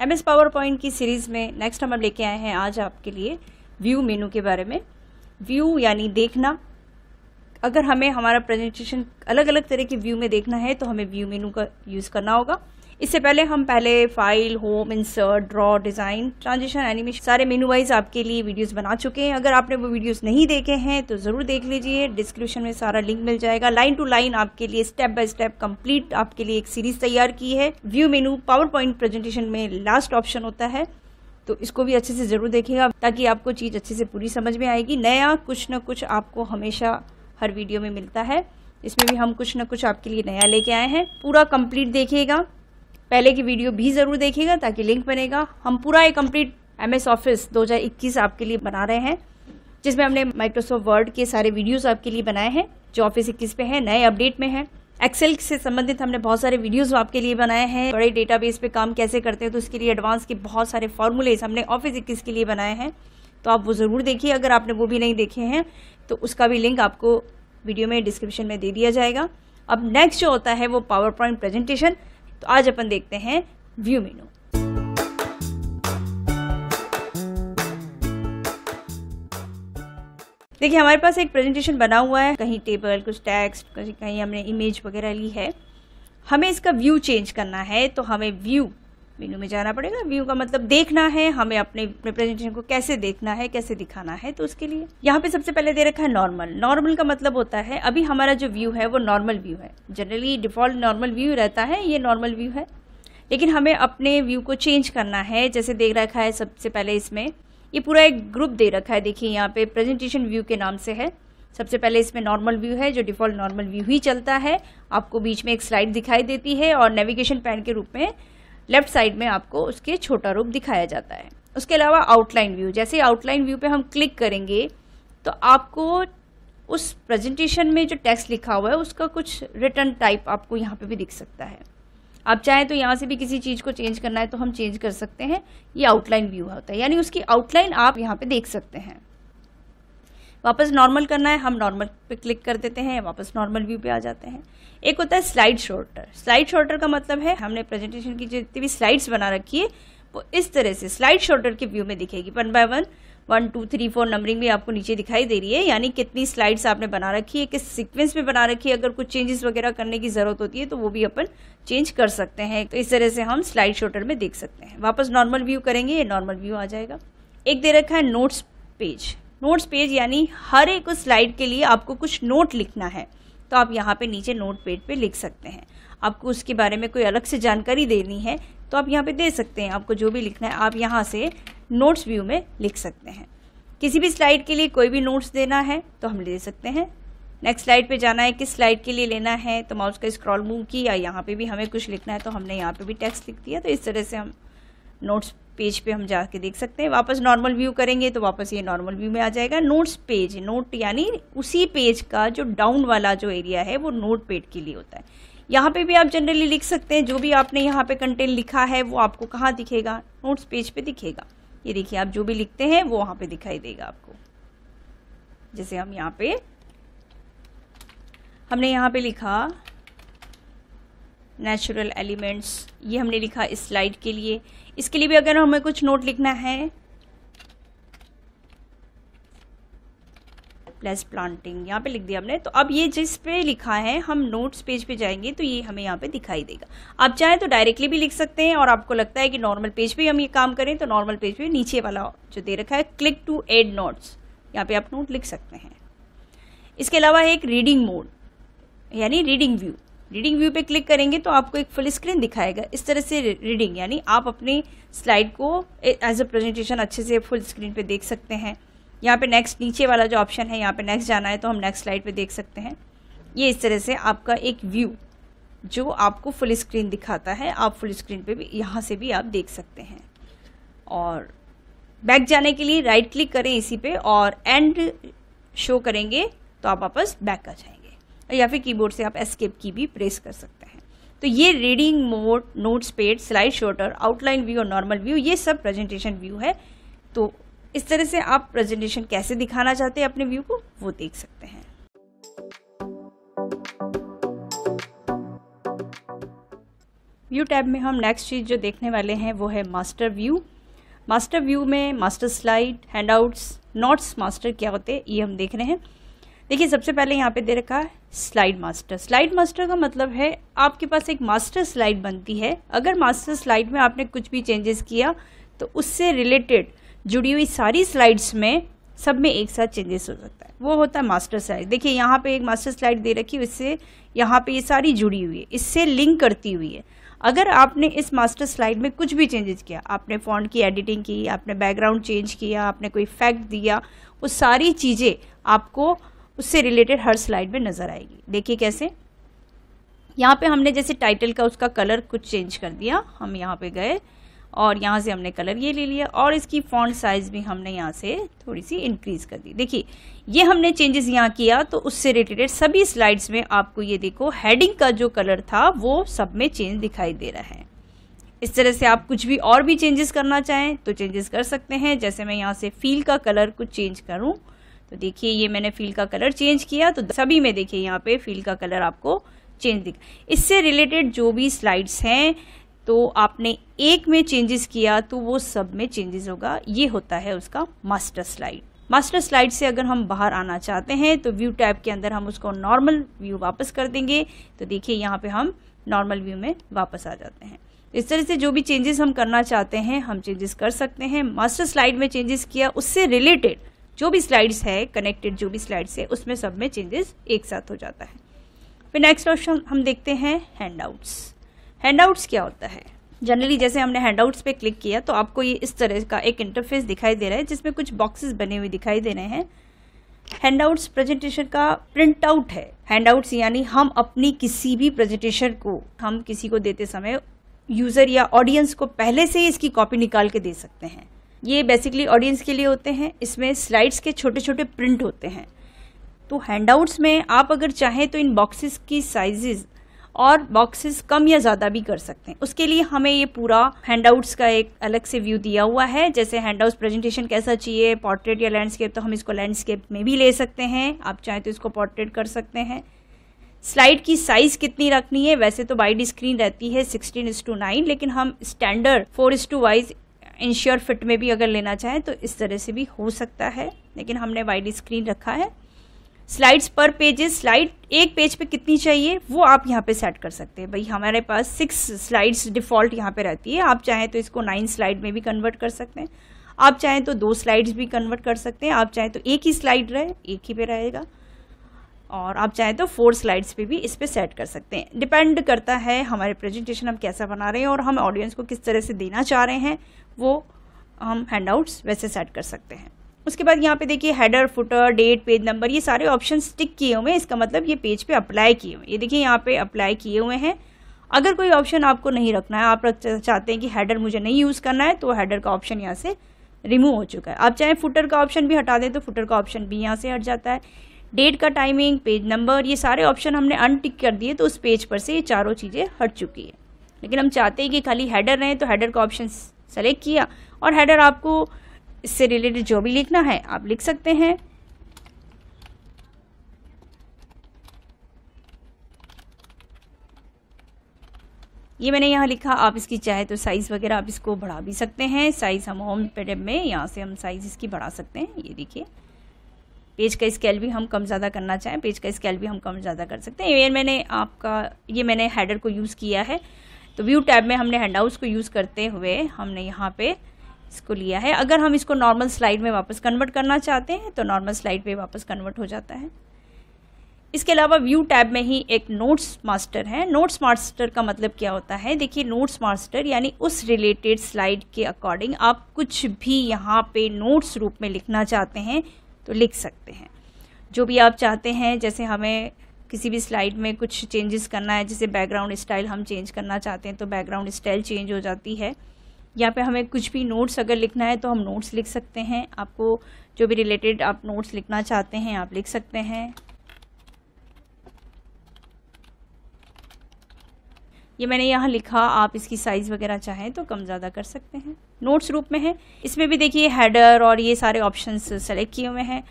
MS power point की series में next हम लेके आए हैं आज आपके लिए व्यू मेनू के बारे में। व्यू यानी देखना। अगर हमें हमारा प्रेजेंटेशन अलग अलग तरह के व्यू में देखना है तो हमें व्यू मेनू का यूज़ करना होगा। इससे पहले हम file, home, insert, draw, design, transition, animation सारे मेनू वाइज आपके लिए वीडियोस बना चुके हैं। अगर आपने वो वीडियोस नहीं देखे हैं तो ज़रूर देख लीजिए, डिस्क्रिप्शन में सारा लिंक मिल जाएगा। लाइन टू लाइन आपके लिए स्टेप बाय स्टेप कंप्लीट आपके लिए एक सीरीज तैयार की है। व्यू मेनू पावर पॉइंट प्रेजेंटेशन में लास्ट ऑप्शन होता है, तो इसको भी अच्छे से ज़रूर देखिएगा ताकि आपको चीज़ अच्छे से पूरी समझ में आएगी। नया कुछ न कुछ आपको हमेशा हर वीडियो में मिलता है, इसमें भी हम कुछ न कुछ आपके लिए नया लेके आए हैं। पूरा कंप्लीट देखिएगा, पहले की वीडियो भी ज़रूर देखिएगा ताकि लिंक बनेगा। हम पूरा एक कंप्लीट MS ऑफिस 2021 आपके लिए बना रहे हैं, जिसमें हमने माइक्रोसॉफ्ट वर्ड के सारे वीडियोस आपके लिए बनाए हैं जो ऑफिस 21 पे है, नए अपडेट में है। एक्सेल से संबंधित हमने बहुत सारे वीडियोस आपके लिए बनाए हैं। बड़े डेटाबेस पे काम कैसे करते हैं तो उसके लिए एडवांस के बहुत सारे फॉर्मूलेज हमने ऑफिस 21 के लिए बनाए हैं, तो आप वो ज़रूर देखिए। अगर आपने वो भी नहीं देखे हैं तो उसका भी लिंक आपको वीडियो में डिस्क्रिप्शन में दे दिया जाएगा। अब नेक्स्ट जो होता है वो पावर पॉइंट प्रेजेंटेशन। तो आज अपन देखते हैं व्यू मेनू। देखिए हमारे पास एक प्रेजेंटेशन बना हुआ है, कहीं टेबल, कुछ टेक्स्ट, कहीं हमने इमेज वगैरह ली है। हमें इसका व्यू चेंज करना है तो हमें व्यू मेनू में जाना पड़ेगा। व्यू का मतलब देखना है, हमें अपने प्रेजेंटेशन को कैसे देखना है, कैसे दिखाना है। तो उसके लिए यहाँ पे सबसे पहले दे रखा है नॉर्मल। नॉर्मल का मतलब होता है अभी हमारा जो व्यू है वो नॉर्मल व्यू है। जनरली डिफॉल्ट नॉर्मल व्यू रहता है, ये नॉर्मल व्यू है, लेकिन हमें अपने व्यू को चेंज करना है। जैसे दे रखा है सबसे पहले इसमें ये पूरा एक ग्रुप दे रखा है, देखिए यहाँ पे प्रेजेंटेशन व्यू के नाम से है। सबसे पहले इसमें नॉर्मल व्यू है जो डिफॉल्ट नॉर्मल व्यू ही चलता है। आपको बीच में एक स्लाइड दिखाई देती है और नेविगेशन पैन के रूप में लेफ्ट साइड में आपको उसके छोटा रूप दिखाया जाता है। उसके अलावा आउटलाइन व्यू, जैसे आउटलाइन व्यू पे हम क्लिक करेंगे तो आपको उस प्रेजेंटेशन में जो टेक्स्ट लिखा हुआ है उसका कुछ रिटर्न टाइप आपको यहाँ पे भी दिख सकता है। आप चाहें तो यहाँ से भी किसी चीज़ को चेंज करना है तो हम चेंज कर सकते हैं। ये आउटलाइन व्यू होता है, यानी उसकी आउटलाइन आप यहाँ पे देख सकते हैं। वापस नॉर्मल करना है, हम नॉर्मल पे क्लिक कर देते हैं, वापस नॉर्मल व्यू पे आ जाते हैं। एक होता है स्लाइड शॉर्टर। स्लाइड शॉर्टर का मतलब है हमने प्रेजेंटेशन की जितनी भी स्लाइड्स बना रखी है वो इस तरह से स्लाइड शॉर्टर के व्यू में दिखेगी। 1 बाय 1, 1 2 3 4 नंबरिंग भी आपको नीचे दिखाई दे रही है, यानी कितनी स्लाइड्स आपने बना रखी है, किस सीक्वेंस में बना रखी है। अगर कुछ चेंजेस वगैरह करने की जरूरत होती है तो वो भी अपन चेंज कर सकते हैं। तो इस तरह से हम स्लाइड शॉर्टर में देख सकते हैं। वापस नॉर्मल व्यू करेंगे, ये नॉर्मल व्यू आ जाएगा। एक दे रखा है नोट्स पेज। नोट्स पेज यानी हर एक स्लाइड के लिए आपको कुछ नोट लिखना है तो आप यहाँ पे नीचे नोट पेज पे लिख सकते हैं। आपको उसके बारे में कोई अलग से जानकारी देनी है तो आप यहाँ पे दे सकते हैं। आपको जो भी लिखना है आप यहाँ से नोट्स व्यू में लिख सकते हैं। किसी भी स्लाइड के लिए कोई भी नोट्स देना है तो हम ले सकते हैं। नेक्स्ट स्लाइड पे जाना है, किस स्लाइड के लिए लेना है तो माउस का स्क्रॉल मूव किया, यहाँ पे भी हमें कुछ लिखना है तो हमने यहाँ पे भी टेक्स्ट लिख दिया। तो इस तरह से हम नोट्स पेज पे हम जाके देख सकते हैं। वापस नॉर्मल व्यू करेंगे तो वापस ये नॉर्मल व्यू में आ जाएगा। नोट्स पेज, नोट यानी उसी पेज का जो डाउन वाला जो एरिया है वो नोट पेज के लिए होता है। यहाँ पे भी आप जनरली लिख सकते हैं, जो भी आपने यहाँ पे कंटेंट लिखा है वो आपको कहाँ दिखेगा, नोट्स पेज पे दिखेगा। ये देखिए आप जो भी लिखते हैं वो वहाँ पे दिखाई देगा आपको। जैसे हम यहाँ पे हमने यहाँ पे लिखा नेचुरल एलिमेंट्स, ये हमने लिखा इस स्लाइड के लिए। इसके लिए भी अगर हमें कुछ नोट लिखना है, प्लस प्लांटिंग यहाँ पे लिख दिया हमने। तो अब ये जिस पे लिखा है हम नोट्स पेज पे जाएंगे तो ये हमें यहाँ पे दिखाई देगा। आप चाहें तो डायरेक्टली भी लिख सकते हैं और आपको लगता है कि नॉर्मल पेज पे हम ये काम करें तो नॉर्मल पेज पे नीचे वाला जो दे रखा है क्लिक टू एड नोट्स, यहाँ पे आप नोट लिख सकते हैं। इसके अलावा एक रीडिंग मोड यानी रीडिंग व्यू। रीडिंग व्यू पे क्लिक करेंगे तो आपको एक फुल स्क्रीन दिखाएगा। इस तरह से रीडिंग यानी आप अपनी स्लाइड को एज अ प्रेजेंटेशन अच्छे से फुल स्क्रीन पे देख सकते हैं। यहाँ पे नेक्स्ट नीचे वाला जो ऑप्शन है, यहाँ पे नेक्स्ट जाना है तो हम नेक्स्ट स्लाइड पे देख सकते हैं। ये इस तरह से आपका एक व्यू जो आपको फुल स्क्रीन दिखाता है, आप फुल स्क्रीन पे भी यहाँ से भी आप देख सकते हैं। और बैक जाने के लिए राइट क्लिक करें इसी पे और एंड शो करेंगे तो आप वापस बैक आ जाएंगे, या फिर कीबोर्ड से आप एस्केप की भी प्रेस कर सकते हैं। तो ये reading mode, notes page, slide shorter, outline view और नॉर्मल व्यू, ये सब प्रेजेंटेशन व्यू है। तो इस तरह से आप प्रेजेंटेशन कैसे दिखाना चाहते हैं अपने व्यू को वो देख सकते हैं। व्यू टैब में हम नेक्स्ट चीज़ जो देखने वाले हैं वो है मास्टर व्यू। मास्टर व्यू में master slide, handouts, notes master क्या होते हैं ये हम देख रहे हैं। देखिए सबसे पहले यहाँ पे दे रखा है स्लाइड मास्टर। स्लाइड मास्टर का मतलब है आपके पास एक मास्टर स्लाइड बनती है। अगर मास्टर स्लाइड में आपने कुछ भी चेंजेस किया तो उससे रिलेटेड जुड़ी हुई सारी स्लाइड्स में सब में एक साथ चेंजेस हो सकता है, वो होता है मास्टर स्लाइड। देखिए यहाँ पे एक मास्टर स्लाइड दे रखी है, इससे यहाँ पे ये सारी जुड़ी हुई है, इससे लिंक करती हुई है। अगर आपने इस मास्टर स्लाइड में कुछ भी चेंजेस किया, आपने फॉन्ट की एडिटिंग की, आपने बैकग्राउंड चेंज किया, आपने कोई इफेक्ट दिया, वो सारी चीज़ें आपको उससे रिलेटेड हर स्लाइड में नज़र आएगी। देखिए कैसे, यहाँ पे हमने जैसे टाइटल का उसका कलर कुछ चेंज कर दिया, हम यहाँ पे गए और यहाँ से हमने कलर ये ले लिया और इसकी फॉन्ट साइज भी हमने यहाँ से थोड़ी सी इंक्रीज कर दी। देखिए ये हमने चेंजेस यहाँ किया तो उससे रिलेटेड सभी स्लाइड्स में आपको ये देखो हेडिंग का जो कलर था वो सब में चेंज दिखाई दे रहा है। इस तरह से आप कुछ भी और भी चेंजेस करना चाहें तो चेंजेस कर सकते हैं। जैसे मैं यहाँ से फील का कलर कुछ चेंज करूँ तो देखिए ये मैंने फील का कलर चेंज किया तो सभी में देखिए यहाँ पे फील का कलर आपको चेंज दिखा। इससे रिलेटेड जो भी स्लाइड्स हैं तो आपने एक में चेंजेस किया तो वो सब में चेंजेस होगा। ये होता है उसका मास्टर स्लाइड। मास्टर स्लाइड से अगर हम बाहर आना चाहते हैं तो व्यू टैब के अंदर हम उसको नॉर्मल व्यू वापस कर देंगे। तो देखिए यहाँ पे हम नॉर्मल व्यू में वापस आ जाते हैं। इस तरह से जो भी चेंजेस हम करना चाहते हैं हम चेंजेस कर सकते हैं। मास्टर स्लाइड में चेंजेस किया, उससे रिलेटेड जो भी स्लाइड्स है, कनेक्टेड जो भी स्लाइड्स है, उसमें सब में चेंजेस एक साथ हो जाता है। फिर नेक्स्ट ऑप्शन हम देखते हैं हैंडआउट्स। हैंडआउट्स क्या होता है? जनरली जैसे हमने हैंडआउट्स पे क्लिक किया तो आपको ये इस तरह का एक इंटरफेस दिखाई दे रहा है जिसमें कुछ बॉक्सेस बने हुए दिखाई दे रहे हैं। हैंडआउट्स प्रेजेंटेशन का प्रिंट आउट है। हैंडआउट्स यानी हम अपनी किसी भी प्रेजेंटेशन को हम किसी को देते समय यूजर या ऑडियंस को पहले से ही इसकी कॉपी निकाल के दे सकते हैं। ये बेसिकली ऑडियंस के लिए होते हैं। इसमें स्लाइड्स के छोटे छोटे प्रिंट होते हैं। तो हैंडआउट्स में आप अगर चाहें तो इन बॉक्सेस की साइजेस और बॉक्सेस कम या ज़्यादा भी कर सकते हैं। उसके लिए हमें ये पूरा हैंडआउट्स का एक अलग से व्यू दिया हुआ है। जैसे हैंडआउट्स प्रेजेंटेशन कैसा चाहिए, पोर्ट्रेट या लैंडस्केप, तो हम इसको लैंडस्केप में भी ले सकते हैं। आप चाहें तो इसको पोर्ट्रेट कर सकते हैं। स्लाइड की साइज कितनी रखनी है, वैसे तो वाइड स्क्रीन रहती है 16:9, लेकिन हम स्टैंडर्ड 4:1 इंश्योर फिट में भी अगर लेना चाहें तो इस तरह से भी हो सकता है, लेकिन हमने वाइड स्क्रीन रखा है। स्लाइड्स पर पेजेस, स्लाइड एक पेज पे कितनी चाहिए वो आप यहाँ पे सेट कर सकते हैं। भाई हमारे पास 6 स्लाइड्स डिफॉल्ट यहाँ पे रहती है। आप चाहें तो इसको 9 स्लाइड में भी कन्वर्ट कर सकते हैं। आप चाहें तो 2 स्लाइड्स भी कन्वर्ट कर सकते हैं। आप चाहें तो एक ही स्लाइड रहे, एक ही पे रहेगा, और आप चाहें तो 4 स्लाइड्स पे भी इस पे सेट कर सकते हैं। डिपेंड करता है हमारे प्रेजेंटेशन हम कैसा बना रहे हैं और हम ऑडियंस को किस तरह से देना चाह रहे हैं, वो हम हैंडआउट्स वैसे सेट कर सकते हैं। उसके बाद यहाँ पे देखिए header, footer, date, page number, ये सारे ऑप्शन टिक किए हुए हैं। इसका मतलब ये पेज पे अप्लाई किए हुए हैं। ये देखिए यहाँ पे अप्लाई किए हुए हैं। अगर कोई ऑप्शन आपको नहीं रखना है, आप चाहते हैं कि हेडर मुझे नहीं यूज़ करना है, तो हेडर का ऑप्शन यहाँ से रिमूव हो चुका है। आप चाहे फुटर का ऑप्शन भी हटा दें तो फुटर का ऑप्शन भी यहाँ से हट जाता है। डेट का टाइमिंग, पेज नंबर, ये सारे ऑप्शन हमने अनटिक कर दिए तो उस पेज पर से ये चारों चीज़ें हट चुकी है। लेकिन हम चाहते हैं कि खाली हेडर रहें, तो हेडर का ऑप्शन सेलेक्ट किया और हेडर आपको इससे रिलेटेड जो भी लिखना है आप लिख सकते हैं। ये मैंने यहाँ लिखा, आप इसकी चाहे तो साइज़ वगैरह आप इसको बढ़ा भी सकते हैं। साइज़ हम होम पेज में यहाँ से हम साइज़ इसकी बढ़ा सकते हैं। ये देखिए पेज का स्केल भी हम कम ज़्यादा करना चाहें, पेज का स्केल भी हम कम ज़्यादा कर सकते हैं। ये मैंने हेडर को यूज़ किया है। तो व्यू टैब में हमने हैंडआउट्स को यूज़ करते हुए हमने यहाँ पे इसको लिया है। अगर हम इसको नॉर्मल स्लाइड में वापस कन्वर्ट करना चाहते हैं तो नॉर्मल स्लाइड पे वापस कन्वर्ट हो जाता है। इसके अलावा व्यू टैब में ही एक नोट्स मास्टर है। नोट्स मास्टर का मतलब क्या होता है? देखिए नोट्स मास्टर यानी उस रिलेटेड स्लाइड के अकॉर्डिंग आप कुछ भी यहाँ पे नोट्स रूप में लिखना चाहते हैं तो लिख सकते हैं, जो भी आप चाहते हैं। जैसे हमें किसी भी स्लाइड में कुछ चेंजेस करना है, जैसे बैकग्राउंड स्टाइल हम चेंज करना चाहते हैं तो बैकग्राउंड स्टाइल चेंज हो जाती है। यहाँ पे हमें कुछ भी नोट्स अगर लिखना है तो हम नोट्स लिख सकते हैं। आपको जो भी रिलेटेड आप नोट्स लिखना चाहते हैं आप लिख सकते हैं। ये मैंने यहाँ लिखा, आप इसकी साइज़ वगैरह चाहें तो कम ज़्यादा कर सकते हैं। नोट्स रूप में है। इसमें भी देखिए हेडर और ये सारे ऑप्शंस सेलेक्ट किए हुए हैं।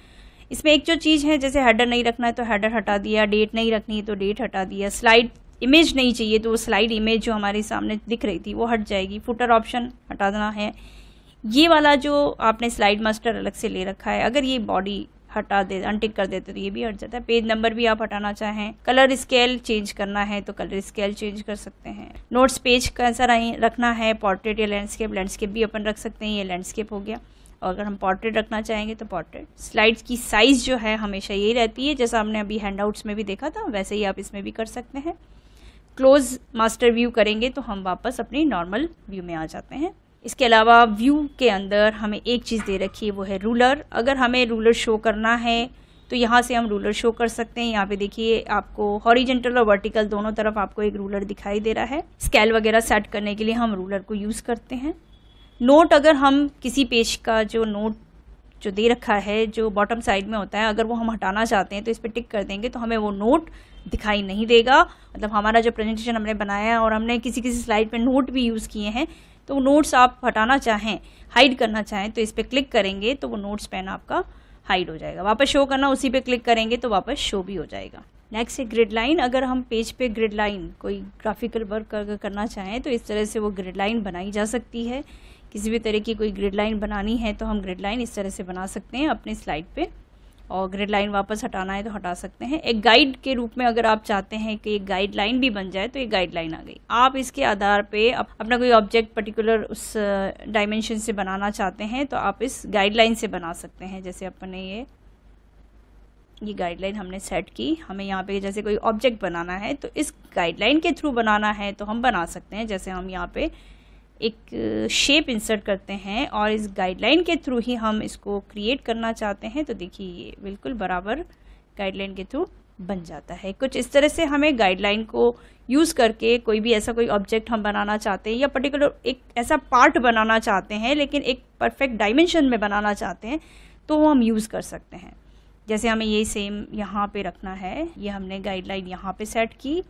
इसमें एक जो चीज़ है, जैसे हेडर नहीं रखना है तो हेडर हटा दिया, डेट नहीं रखनी है तो डेट हटा दिया, स्लाइड इमेज नहीं चाहिए तो वो स्लाइड इमेज जो हमारे सामने दिख रही थी वो हट जाएगी। फुटर ऑप्शन हटा देना है। ये वाला जो आपने स्लाइड मास्टर अलग से ले रखा है, अगर ये बॉडी हटा दे, अनटिक कर देते तो ये भी हट जाता है। पेज नंबर भी आप हटाना चाहें, कलर स्केल चेंज करना है तो कलर स्केल चेंज कर सकते हैं। नोट्स पेज कैसा रखना है, पोर्ट्रेट या लैंडस्केप भी अपन रख सकते हैं। ये लैंडस्केप हो गया। और अगर हम पोर्ट्रेट रखना चाहेंगे तो पोर्ट्रेट। स्लाइड्स की साइज जो है हमेशा यही रहती है, जैसा हमने अभी हैंडआउट्स में भी देखा था वैसे ही आप इसमें भी कर सकते हैं। क्लोज मास्टर व्यू करेंगे तो हम वापस अपनी नॉर्मल व्यू में आ जाते हैं। इसके अलावा व्यू के अंदर हमें एक चीज़ दे रखी है, वो है रूलर। अगर हमें रूलर शो करना है तो यहाँ से हम रूलर शो कर सकते हैं। यहाँ पे देखिए आपको हॉरिजेंटल और वर्टिकल दोनों तरफ आपको एक रूलर दिखाई दे रहा है। स्केल वगैरह सेट करने के लिए हम रूलर को यूज़ करते हैं। नोट, अगर हम किसी पेज का जो नोट जो दे रखा है जो बॉटम साइड में होता है, अगर वो हम हटाना चाहते हैं तो इस पर टिक कर देंगे तो हमें वो नोट दिखाई नहीं देगा। मतलब हमारा जो प्रेजेंटेशन हमने बनाया है और हमने किसी किसी स्लाइड पे नोट भी यूज़ किए हैं, तो नोट्स आप हटाना चाहें, हाइड करना चाहें तो इस पर क्लिक करेंगे तो वो नोट्स पेन आपका हाइड हो जाएगा। वापस शो करना, उसी पे क्लिक करेंगे तो वापस शो भी हो जाएगा। नेक्स्ट है ग्रिड लाइन। अगर हम पेज पे ग्रिड लाइन कोई ग्राफिकल वर्क अगर करना चाहें तो इस तरह से वो ग्रिड लाइन बनाई जा सकती है। किसी भी तरह की कोई ग्रिड लाइन बनानी है तो हम ग्रिड लाइन इस तरह से बना सकते हैं अपने स्लाइड पे, और ग्रिड लाइन वापस हटाना है तो हटा सकते हैं। एक गाइड के रूप में अगर आप चाहते हैं कि एक गाइड लाइन भी बन जाए तो एक गाइड लाइन आ गई। आप इसके आधार पे अपना कोई ऑब्जेक्ट पर्टिकुलर उस डायमेंशन से बनाना चाहते हैं तो आप इस गाइडलाइन से बना सकते हैं। जैसे अपने ये गाइडलाइन हमने सेट की, हमें यहाँ पे जैसे कोई ऑब्जेक्ट बनाना है तो इस गाइडलाइन के थ्रू बनाना है तो हम बना सकते हैं। जैसे हम यहाँ पे एक शेप इंसर्ट करते हैं और इस गाइडलाइन के थ्रू ही हम इसको क्रिएट करना चाहते हैं तो देखिए ये बिल्कुल बराबर गाइडलाइन के थ्रू बन जाता है। कुछ इस तरह से हमें गाइडलाइन को यूज़ करके कोई भी ऐसा कोई ऑब्जेक्ट हम बनाना चाहते हैं या पर्टिकुलर एक ऐसा पार्ट बनाना चाहते हैं लेकिन एक परफेक्ट डायमेंशन में बनाना चाहते हैं तो वो हम यूज़ कर सकते हैं। जैसे हमें ये सेम यहाँ पे रखना है, ये हमने गाइडलाइन यहाँ पे सेट की।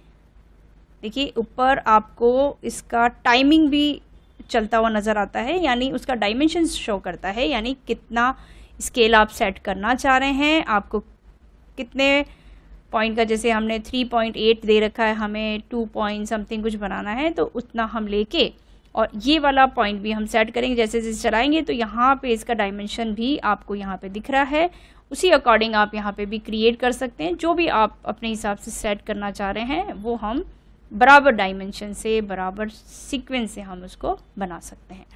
देखिए ऊपर आपको इसका टाइमिंग भी चलता हुआ नज़र आता है, यानी उसका डायमेंशन शो करता है, यानी कितना स्केल आप सेट करना चाह रहे हैं, आपको कितने पॉइंट का, जैसे हमने 3.8 दे रखा है, हमें 2 पॉइंट समथिंग कुछ बनाना है तो उतना हम लेके और ये वाला पॉइंट भी हम सेट करेंगे। जैसे जैसे चलाएंगे तो यहाँ पे इसका डायमेंशन भी आपको यहाँ पे दिख रहा है, उसी अकॉर्डिंग आप यहाँ पे भी क्रिएट कर सकते हैं। जो भी आप अपने हिसाब से सेट करना चाह रहे हैं वो हम बराबर डायमेंशन से, बराबर सीक्वेंस से हम उसको बना सकते हैं।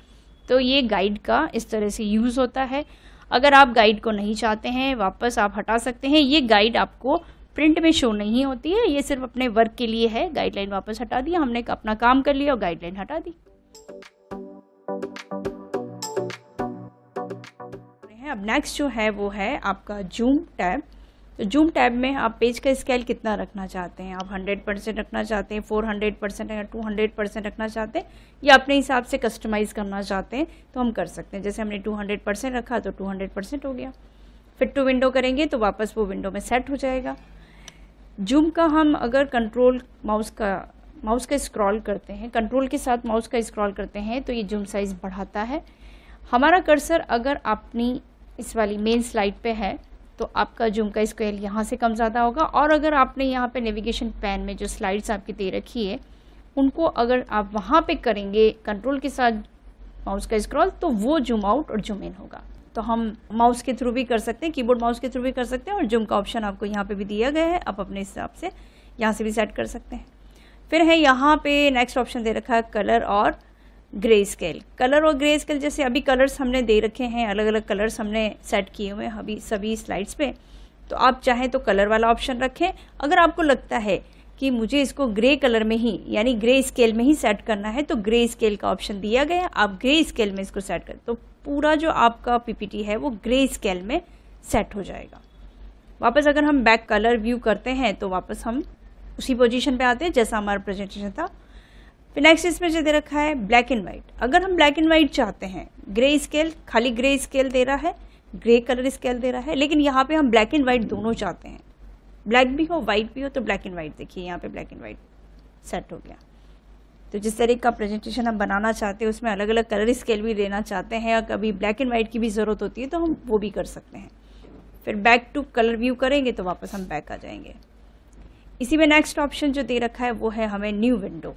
तो ये गाइड का इस तरह से यूज़ होता है। अगर आप गाइड को नहीं चाहते हैं वापस आप हटा सकते हैं। ये गाइड आपको प्रिंट में शो नहीं होती है, ये सिर्फ अपने वर्क के लिए है। गाइडलाइन वापस हटा दिया, हमने अपना काम कर लिया और गाइडलाइन हटा दी। अब नेक्स्ट जो है वो है आपका जूम टैब। तो जूम टैब में आप पेज का स्केल कितना रखना चाहते हैं, आप 100% रखना चाहते हैं, 400% या 200% रखना चाहते हैं, या अपने हिसाब से कस्टमाइज़ करना चाहते हैं तो हम कर सकते हैं। जैसे हमने 200% रखा तो 200% हो गया। फिट टू विंडो करेंगे तो वापस वो विंडो में सेट हो जाएगा। जूम का हम अगर कंट्रोल माउस का स्क्रॉल करते हैं, कंट्रोल के साथ माउस का स्क्रॉल करते हैं तो ये जूम साइज़ बढ़ाता है। हमारा कर्सर अगर अपनी इस वाली मेन स्लाइड पे है तो आपका जूम का स्केल यहाँ से कम ज़्यादा होगा, और अगर आपने यहाँ पे नेविगेशन पैन में जो स्लाइड्स आपकी दे रखी है उनको अगर आप वहाँ पे करेंगे कंट्रोल के साथ माउस का स्क्रॉल तो वो जूम आउट और जूम इन होगा। तो हम माउस के थ्रू भी कर सकते हैं, कीबोर्ड माउस के थ्रू भी कर सकते हैं, और जूम का ऑप्शन आपको यहाँ पे भी दिया गया है, आप अपने हिसाब से यहाँ से भी सेट कर सकते हैं। फिर है यहाँ पे नेक्स्ट ऑप्शन दे रखा है कलर और ग्रे स्केल। कलर और ग्रे स्केल, जैसे अभी कलर्स हमने दे रखे हैं, अलग अलग कलर्स हमने सेट किए हुए हैं अभी सभी स्लाइड्स पे, तो आप चाहें तो कलर वाला ऑप्शन रखें। अगर आपको लगता है कि मुझे इसको ग्रे कलर में ही यानी ग्रे स्केल में ही सेट करना है तो ग्रे स्केल का ऑप्शन दिया गया है, आप ग्रे स्केल में इसको सेट करें तो पूरा जो आपका पीपीटी है वो ग्रे स्केल में सेट हो जाएगा। वापस अगर हम बैक कलर व्यू करते हैं तो वापस हम उसी पोजीशन पे आते हैं जैसा हमारा प्रेजेंटेशन था। फिर नेक्स्ट इसमें जो दे रखा है ब्लैक एंड वाइट। अगर हम ब्लैक एंड वाइट चाहते हैं, ग्रे स्केल खाली ग्रे स्केल दे रहा है, ग्रे कलर स्केल दे रहा है, लेकिन यहाँ पे हम ब्लैक एंड वाइट दोनों चाहते हैं, ब्लैक भी हो वाइट भी हो, तो ब्लैक एंड वाइट देखिए यहाँ पे ब्लैक एंड वाइट सेट हो गया। तो जिस तरह का प्रेजेंटेशन हम बनाना चाहते हैं उसमें अलग अलग कलर स्केल भी लेना चाहते हैं, या कभी ब्लैक एंड वाइट की भी ज़रूरत होती है तो हम वो भी कर सकते हैं। फिर बैक टू कलर व्यू करेंगे तो वापस हम बैक आ जाएंगे। इसी में नेक्स्ट ऑप्शन जो दे रखा है वो है हमें न्यू विंडो।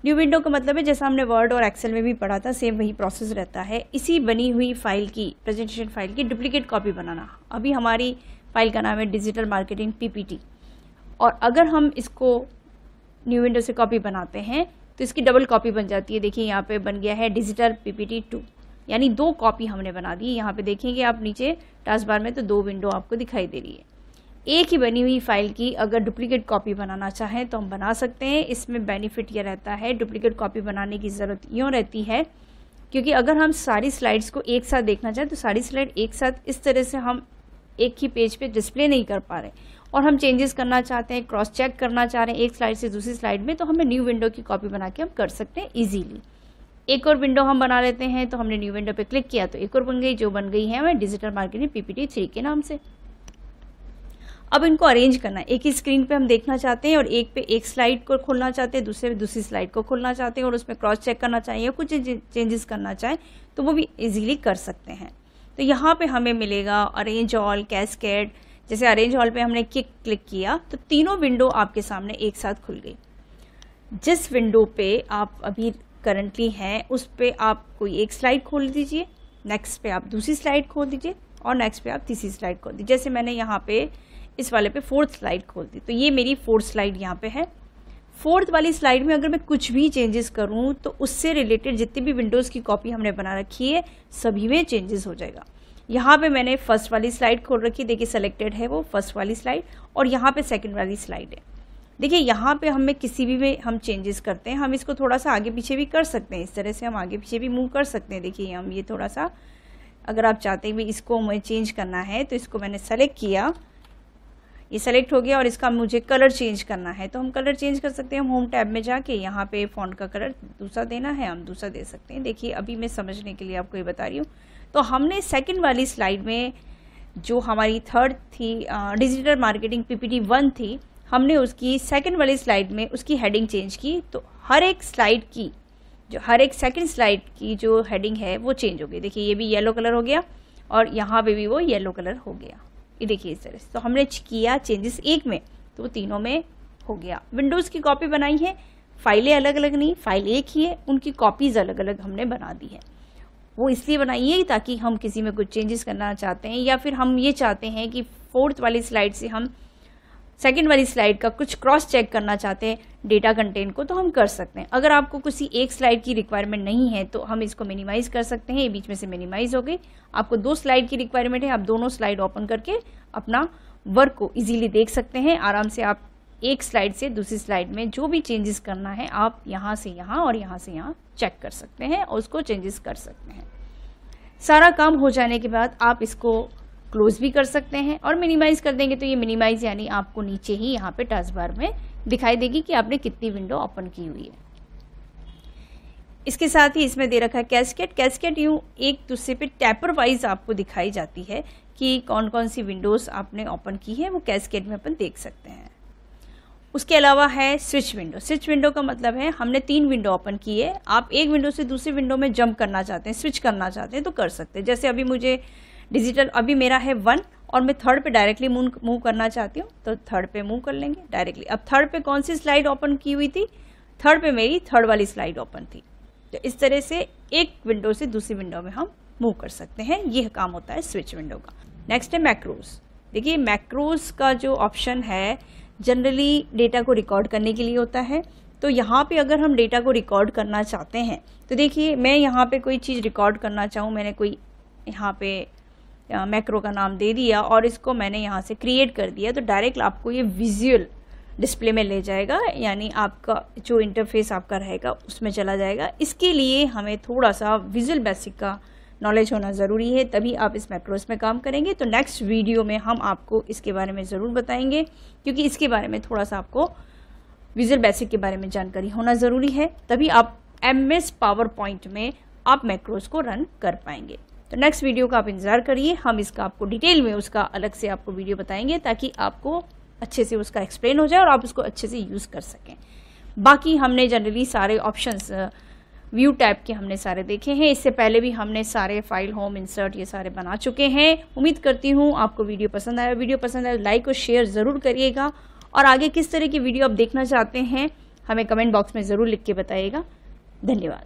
न्यू विंडो का मतलब है जैसा हमने वर्ड और एक्सेल में भी पढ़ा था, सेम वही प्रोसेस रहता है। इसी बनी हुई फाइल की, प्रेजेंटेशन फाइल की डुप्लीकेट कॉपी बनाना। अभी हमारी फाइल का नाम है डिजिटल मार्केटिंग PPT, और अगर हम इसको न्यू विंडो से कॉपी बनाते हैं तो इसकी डबल कॉपी बन जाती है। देखिए यहाँ पे बन गया है डिजिटल PPT 2, यानी 2 कॉपी हमने बना दी। यहाँ पे देखेंगे आप नीचे टास्क बार में तो 2 विंडो आपको दिखाई दे रही है। एक ही बनी हुई फाइल की अगर डुप्लीकेट कॉपी बनाना चाहें तो हम बना सकते हैं। इसमें बेनिफिट यह रहता है, डुप्लीकेट कॉपी बनाने की ज़रूरत यूँ रहती है क्योंकि अगर हम सारी स्लाइड्स को एक साथ देखना चाहें तो सारी स्लाइड एक साथ इस तरह से हम एक ही पेज पे डिस्प्ले नहीं कर पा रहे, और हम चेंजेस करना चाहते हैं, क्रॉस चेक करना चाह रहे हैं एक स्लाइड से दूसरी स्लाइड में, तो हमें न्यू विंडो की कॉपी बना के हम कर सकते हैं ईजीली। एक और विंडो हम बना लेते हैं, तो हमने न्यू विंडो पे क्लिक किया तो एक और बन गई, जो बन गई है हमें डिजिटल मार्केटिंग PPT 3 के नाम से। अब इनको अरेंज करना है, एक ही स्क्रीन पे हम देखना चाहते हैं और एक पे एक स्लाइड को खोलना चाहते हैं, दूसरे पे दूसरी स्लाइड को खोलना चाहते हैं और उसमें क्रॉस चेक करना चाहिए, कुछ चेंजेस करना चाहें तो वो भी इजीली कर सकते हैं। तो यहाँ पे हमें मिलेगा अरेंज ऑल, कैस्केड। जैसे अरेंज ऑल पे हमने क्लिक किया तो तीनों विंडो आपके सामने एक साथ खुल गई। जिस विंडो पे आप अभी करंटली हैं उस पे आप कोई एक स्लाइड खोल दीजिए, नेक्स्ट पे आप दूसरी स्लाइड खोल दीजिए और नेक्स्ट पे आप तीसरी स्लाइड खोल दीजिए। जैसे मैंने यहाँ पे इस वाले पे 4th स्लाइड खोल दी, तो ये मेरी 4th स्लाइड यहाँ पे है। 4th वाली स्लाइड में अगर मैं कुछ भी चेंजेस करूँ तो उससे रिलेटेड जितनी भी विंडोज़ की कॉपी हमने बना रखी है सभी में चेंजेस हो जाएगा। यहाँ पे मैंने फर्स्ट वाली स्लाइड खोल रखी, देखिए सेलेक्टेड है वो फर्स्ट वाली स्लाइड, और यहाँ पे सेकंड वाली स्लाइड है। देखिए यहाँ पे हमें किसी भी में हम चेंजेस करते हैं, हम इसको थोड़ा सा आगे पीछे भी कर सकते हैं, इस तरह से हम आगे पीछे भी मूव कर सकते हैं। देखिए हम ये थोड़ा सा, अगर आप चाहते हैं भी इसको मुझे चेंज करना है तो इसको मैंने सेलेक्ट किया, ये सेलेक्ट हो गया, और इसका मुझे कलर चेंज करना है तो हम कलर चेंज कर सकते हैं। हम होम टैब में जाके यहाँ पे फॉन्ट का कलर दूसरा देना है, हम दूसरा दे सकते हैं। देखिए अभी मैं समझने के लिए आपको ये बता रही हूँ। तो हमने सेकंड वाली स्लाइड में जो हमारी 3rd थी, डिजिटल मार्केटिंग PPT 1 थी, हमने उसकी सेकंड वाली स्लाइड में उसकी हेडिंग चेंज की, तो हर एक स्लाइड की हर एक सेकंड स्लाइड की जो हेडिंग है वो चेंज हो गई। देखिए ये भी येलो कलर हो गया और यहाँ पे भी वो येलो कलर हो गया, ये देखिए इस तरह से। तो हमने किया चेंजेस एक में तो वो तीनों में हो गया। विंडोज़ की कॉपी बनाई है, फाइलें अलग अलग नहीं, फाइल एक ही है, उनकी कॉपीज़ अलग अलग हमने बना दी है। वो इसलिए बनाई है ताकि हम किसी में कुछ चेंजेस करना चाहते हैं या फिर हम ये चाहते हैं कि 4th वाली स्लाइड से हम सेकंड वाली स्लाइड का कुछ क्रॉस चेक करना चाहते हैं डेटा कंटेंट को, तो हम कर सकते हैं। अगर आपको किसी एक स्लाइड की रिक्वायरमेंट नहीं है तो हम इसको मिनिमाइज कर सकते हैं, ये बीच में से मिनिमाइज हो गई। आपको 2 स्लाइड की रिक्वायरमेंट है, आप दोनों स्लाइड ओपन करके अपना वर्क को इजीली देख सकते हैं। आराम से आप एक स्लाइड से दूसरी स्लाइड में जो भी चेंजेस करना है आप यहाँ से यहाँ और यहाँ से यहाँ चेक कर सकते हैं और उसको चेंजेस कर सकते हैं। सारा काम हो जाने के बाद आप इसको क्लोज भी कर सकते हैं और मिनिमाइज कर देंगे तो ये मिनिमाइज यानी आपको नीचे ही यहाँ पे टास्क बार में दिखाई देगी कि आपने कितनी विंडो ओपन की हुई है। इसके साथ ही इसमें दे रखा है कैस्केड। कैस्केड यूँ एक दूसरे पे टैपर वाइज आपको दिखाई जाती है कि कौन कौन सी विंडोज़ आपने ओपन की है, वो कैस्केड में अपन देख सकते हैं। उसके अलावा है स्विच विंडो। स्विच विंडो का मतलब है हमने 3 विंडो ओपन की है, आप एक विंडो से दूसरी विंडो में जंप करना चाहते हैं, स्विच करना चाहते हैं तो कर सकते हैं। जैसे अभी मुझे डिजिटल, अभी मेरा है 1 और मैं 3rd पे डायरेक्टली मूव करना चाहती हूँ तो 3rd पे मूव कर लेंगे डायरेक्टली। अब 3rd पे कौन सी स्लाइड ओपन की हुई थी, 3rd पे मेरी 3rd वाली स्लाइड ओपन थी। तो इस तरह से एक विंडो से दूसरी विंडो में हम मूव कर सकते हैं, यह काम होता है स्विच विंडो का। नेक्स्ट है मैक्रोज। देखिए मैक्रोज का जो ऑप्शन है जनरली डेटा को रिकॉर्ड करने के लिए होता है। तो यहाँ पे अगर हम डेटा को रिकॉर्ड करना चाहते हैं तो देखिए मैं यहाँ पे कोई चीज़ रिकॉर्ड करना चाहूँ, मैंने कोई यहाँ पे मैक्रो का नाम दे दिया और इसको मैंने यहाँ से क्रिएट कर दिया तो डायरेक्ट आपको ये विजुअल डिस्प्ले में ले जाएगा, यानी आपका जो इंटरफेस आपका रहेगा उसमें चला जाएगा। इसके लिए हमें थोड़ा सा विजुअल बेसिक का नॉलेज होना ज़रूरी है, तभी आप इस मैक्रोस में काम करेंगे। तो नेक्स्ट वीडियो में हम आपको इसके बारे में ज़रूर बताएंगे, क्योंकि इसके बारे में थोड़ा सा आपको विजुअल बेसिक के बारे में जानकारी होना ज़रूरी है, तभी आप MS पावर पॉइंट में आप मैक्रोस को रन कर पाएंगे। तो नेक्स्ट वीडियो का आप इंतज़ार करिए, हम इसका आपको डिटेल में उसका अलग से आपको वीडियो बताएंगे ताकि आपको अच्छे से उसका एक्सप्लेन हो जाए और आप उसको अच्छे से यूज़ कर सकें। बाकी हमने जनरली सारे ऑप्शंस व्यू टैब के हमने सारे देखे हैं, इससे पहले भी हमने सारे फाइल, होम, इंसर्ट ये सारे बना चुके हैं। उम्मीद करती हूँ आपको वीडियो पसंद आया। वीडियो पसंद आया लाइक और शेयर ज़रूर करिएगा और आगे किस तरह की वीडियो आप देखना चाहते हैं हमें कमेंट बॉक्स में ज़रूर लिख के बताइएगा। धन्यवाद।